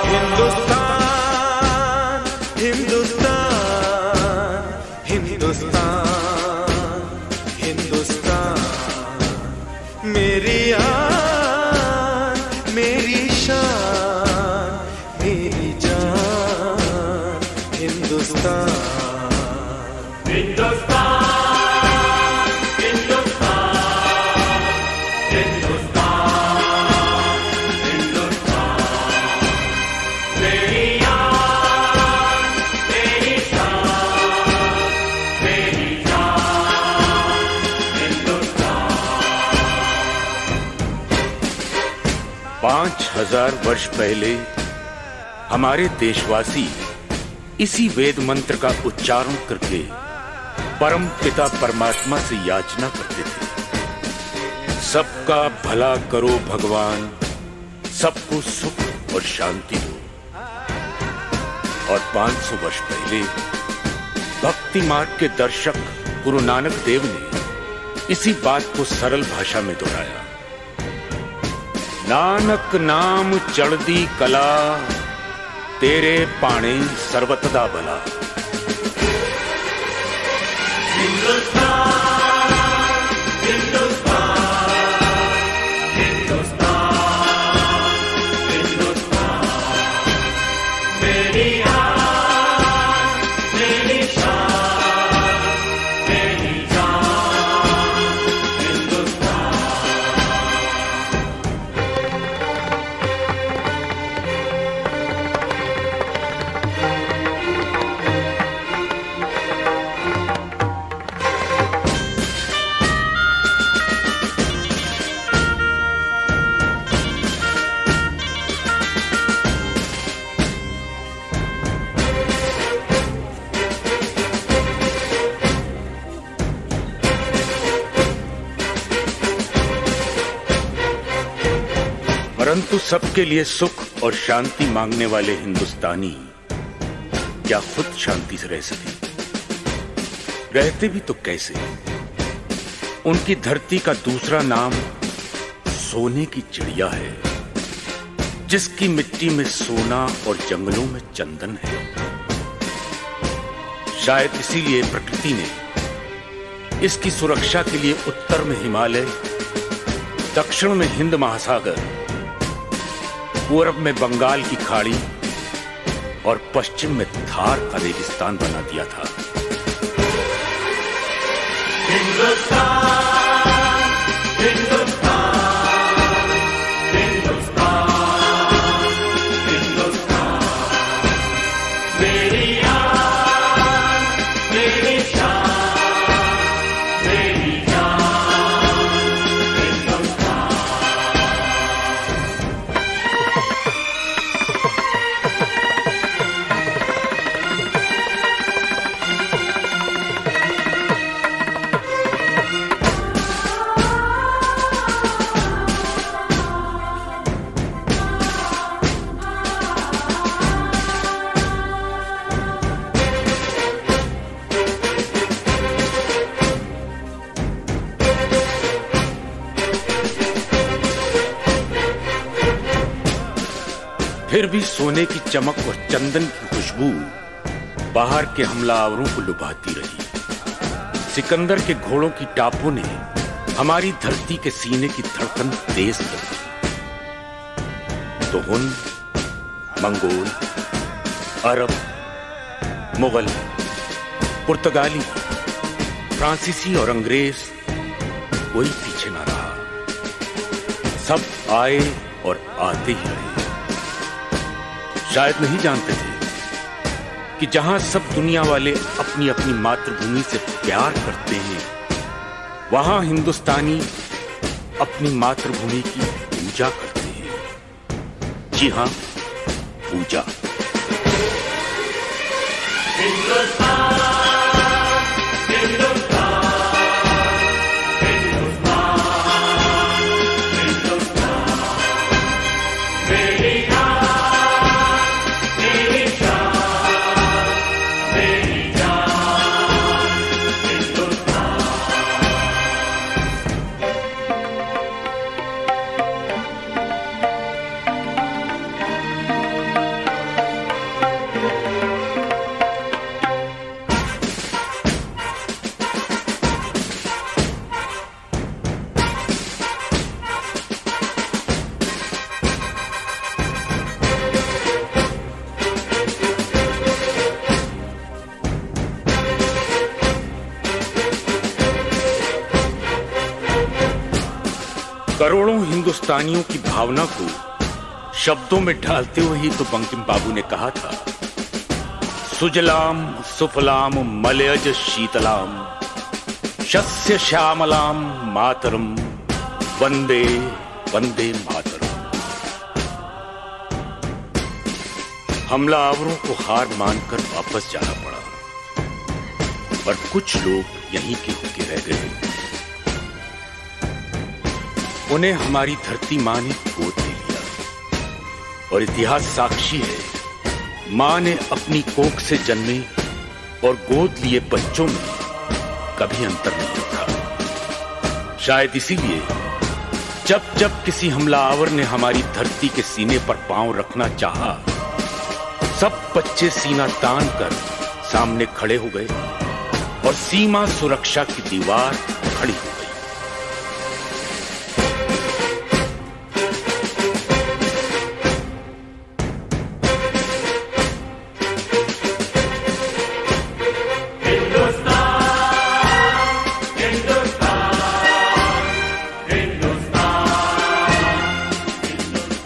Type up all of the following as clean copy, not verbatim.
हिंदुस्तान हिंदुस्तान हिंदुस्तान हिंदुस्तान मेरी आन मेरी शान मेरी जान हिंदुस्तान हिंदुस्तान पांच 5000 वर्ष पहले हमारे देशवासी इसी वेद मंत्र का उच्चारण करके परम पिता परमात्मा से याचना करते थे, सबका भला करो भगवान, सबको सुख और शांति दो। और 500 वर्ष पहले भक्ति मार्ग के दर्शक गुरु नानक देव ने इसी बात को सरल भाषा में दोहराया। नानक नाम चढ़दी कला, तेरे पाणे सर्वतदा भला। परंतु सबके लिए सुख और शांति मांगने वाले हिंदुस्तानी क्या खुद शांति से रह सके? रहते भी तो कैसे? उनकी धरती का दूसरा नाम सोने की चिड़िया है, जिसकी मिट्टी में सोना और जंगलों में चंदन है। शायद इसीलिए प्रकृति ने इसकी सुरक्षा के लिए उत्तर में हिमालय, दक्षिण में हिंद महासागर, पूर्व में बंगाल की खाड़ी और पश्चिम में थार का रेगिस्तान बना दिया था। हिंदुस्तान हिंदुस्तान हिंदुस्तान हिंदुस्तान मेरी आन मेरी शान मेरी जान हिंदुस्तान। फिर भी सोने की चमक और चंदन की खुशबू बाहर के हमलावरों को लुभाती रही। सिकंदर के घोड़ों की टापों ने हमारी धरती के सीने की धड़कन तेज कर दी। तो हुन, मंगोल, अरब, मुगल, पुर्तगाली, फ्रांसीसी और अंग्रेज कोई पीछे ना रहा। सब आए और आते ही रहे। शायद नहीं जानते थे कि जहां सब दुनिया वाले अपनी अपनी मातृभूमि से प्यार करते हैं, वहां हिंदुस्तानी अपनी मातृभूमि की पूजा करते हैं। जी हां, पूजा। करोड़ों हिंदुस्तानियों की भावना को शब्दों में ढालते हुए ही तो बंकिम बाबू ने कहा था, सुजलाम सुफलाम मलयज शीतलाम शस्य श्यामलाम मातरम वंदे वंदे मातरम। हमलावरों को हार मानकर वापस जाना पड़ा, पर कुछ लोग यहीं के होके रह गए। उन्हें हमारी धरती मां ने गोद ले लिया, और इतिहास साक्षी है, मां ने अपनी कोख से जन्मे और गोद लिए बच्चों में कभी अंतर नहीं रखा। शायद इसीलिए जब जब किसी हमलावर ने हमारी धरती के सीने पर पांव रखना चाहा, सब बच्चे सीना तान कर सामने खड़े हो गए और सीमा सुरक्षा की दीवार खड़ी हो गई।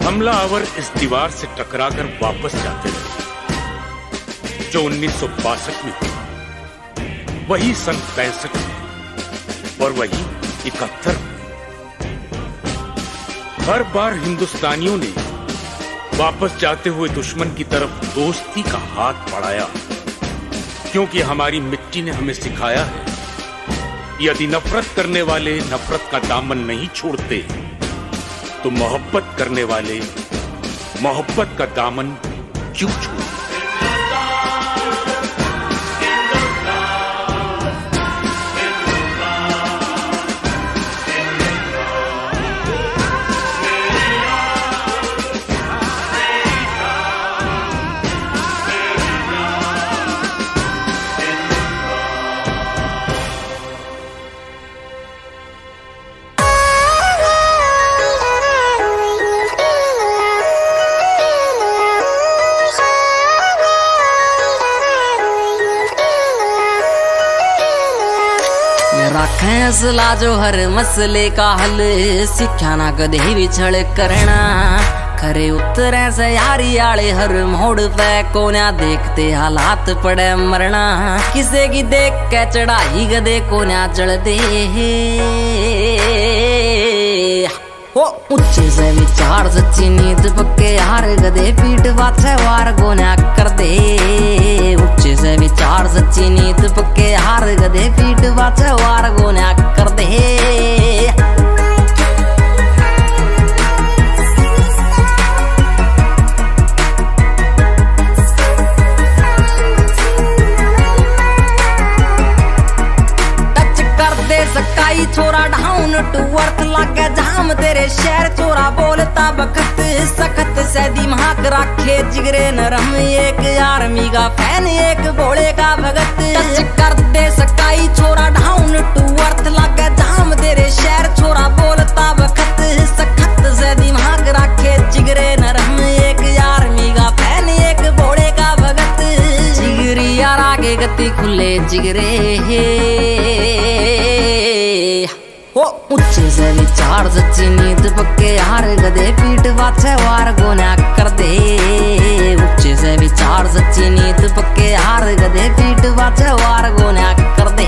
हमलावर इस दीवार से टकराकर वापस जाते रहे, जो 1962 में हुआ, वही सन 65 में और वही 71 में। हर बार हिंदुस्तानियों ने वापस जाते हुए दुश्मन की तरफ दोस्ती का हाथ बढ़ाया, क्योंकि हमारी मिट्टी ने हमें सिखाया है, यदि नफरत करने वाले नफरत का दामन नहीं छोड़ते तो मोहब्बत करने वाले मोहब्बत का दामन क्यों छोड़ते। फैसला जो हर मसले का हल, सिक्ख्या ना कदे विछड़ करना। खरे उतरे से यारी आले हर मोड़ पे कोन्या देखते हालात पड़े मरना। किसे की देख के चढ़ाई गदे कोन्या चढ़ दे, ओ ऊंचे से विचार सच्ची नींद पक्के हार गदे पीठ पाछे वार गोन्या कर दे। ऊंचे से विचार सच्ची नींद पक्के हार गदे पीठ पाछे वार गोन्या कर दे। सकाई छोरा डाउन टू अर्थ लागे जाम तेरे शहर चोरा बोलता बखत सखत से दिमाग रखे जिगरे नरम। एक आर्मी का फैन एक भोले का भगत, टच कर दे सकाई छोरा डाउन टू अर्थ लागे जाम तेरे शहर चोरा बोलता बखत सखत से दिमाग रखे जिगरे नरम। एक आर्मी का फैन एक भोले का भगत, जिगरी यार आगे गति खुले जिगरे ओ ऊंचे से विचार सच्ची नींद पक्के हार गदे पीठ पाछे वार गोन्या कर दे। ऊंचे से विचार सच्ची नींद पक्के हार गदे पीठ पाछे वार गोन्या कर दे।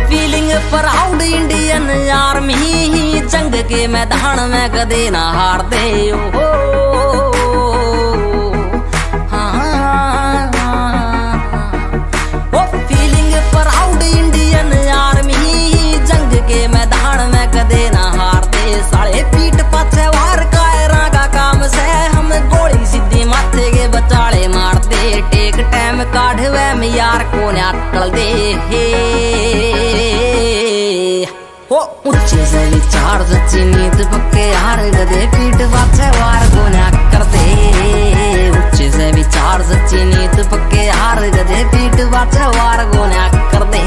फीलिंग प्राउड इंडियन आर्मी, जंग के मैदान में कदे ना हार दे। फीलिंग प्राउड इंडियन आर्मी, जंग के मैदान में कदे ना हार दे। साले पीठ पाछे वार कायरा का काम से हम गोली सीधी माथे के बचाले मार दे। टेक टाइम काढ़वे में यार को ना टल दे। ओ ऊंचे से विचार सच्ची नींद पक्के हार गदे पीठ पाछे वार गोन्या कर दे। ऊंचे से विचार सच्ची नींद पक्के हार गदे पीठ पाछे वार गोन्या कर दे।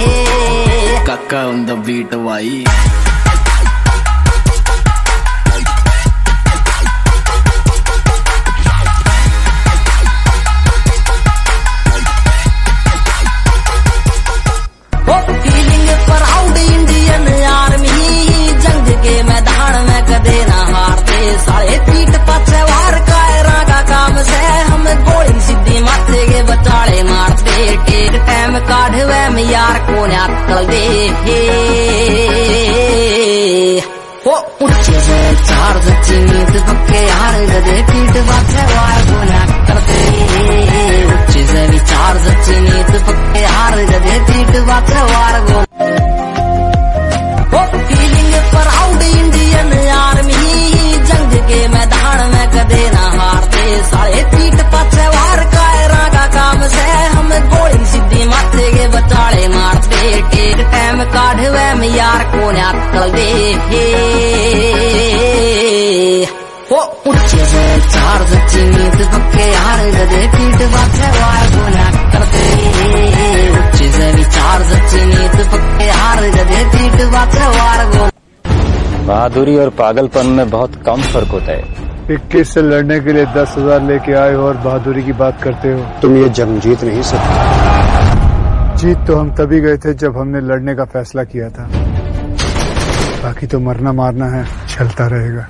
काका ऑन द बीट भाई। बहादुरी और पागलपन में बहुत कम फर्क होता है। एक केस से लड़ने के लिए 10,000 लेके आए हो और बहादुरी की बात करते हो। तुम ये जंग जीत नहीं सकते। जीत तो हम तभी गए थे जब हमने लड़ने का फैसला किया था। बाकी तो मरना मारना है, चलता रहेगा।